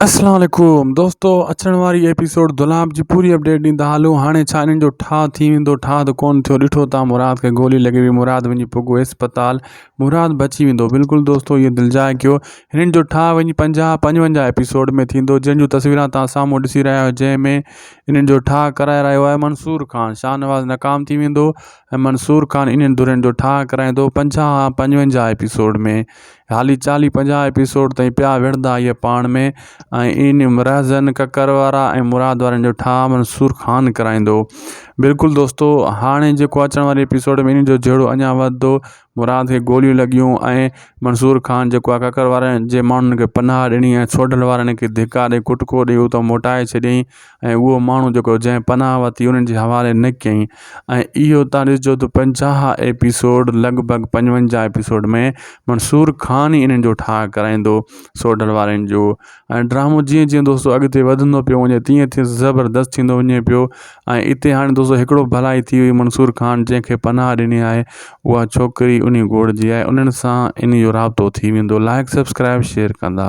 अस्सलाम वालेकुम दोस्तों, अचण वारी एपिसोड दुलाब जी पूरी अपडेट ॾींदा हलूं। हाणे छा इन्हनि जो ठाह थी वेंदो, ठाह त कोन थियो। ॾिठो तव्हां मुराद खे गोली लॻी हुई, मुराद वञी पुॻो इस्पताल, मुराद बची वेंदो। बिल्कुलु दोस्तों, इहो दिलजाए कयो। हिननि जो ठाह वञी 50-55 एपिसोड में थींदो, जंहिंजूं तस्वीरां तव्हां साम्हूं ॾिसी रहिया आहियो, जंहिंमें इन्हनि जो ठाह कराए रहियो आहे मंसूर खान। शाहनवाज़ नाकाम थी वेंदो ऐं मंसूर खान इन्हनि दुरनि जो ठाह कराईंदो 50-55 एपिसोड में। हाली 40-50 एपिसोड ताईं पिया विढ़ंदा इहे पाण में, ऐं इन रहज़न ककर वारा ऐं मुराद वारनि जो ठाह मंसूर खान कराईंदो। बिल्कुलु दोस्तों, हाणे जेको अचण वारे एपिसोड में इन जो जहिड़ो अञा वधंदो। मुराद खे गोलियूं लॻियूं ऐं मंसूर खान जेको आहे ककर वारनि जे माण्हुनि खे पनाह ॾिनी ऐं सोडल वारनि खे धिका ॾेई कुटको ॾेई उहो मोटाए छॾियईं, ऐं उहो माण्हू जेको जंहिं पनाह वरिती उन्हनि जे हवाले न कयईं। ऐं इहो तव्हां ॾिसजो त 50 एपिसोड लॻभॻि 55 एपिसोड में मंसूर खान ई इन्हनि जो ठाह कराईंदो सोडल वारनि जो। ऐं ड्रामो जीअं जीअं दोस्तों अॻिते वधंदो पियो वञे तीअं तीअं ज़बरदस्त थींदो वञे पियो। ऐं हिते हाणे दोस्तों हिकिड़ो भलाई थी हुई, मंसूर खान जंहिंखे पनाह ॾिनी आहे उहा छोकिरी उन ॻोठ जी आहे, उन्हनि सां इन जो राब्तो थी वेंदो। लाइक सब्सक्राइब शेयर कंदा।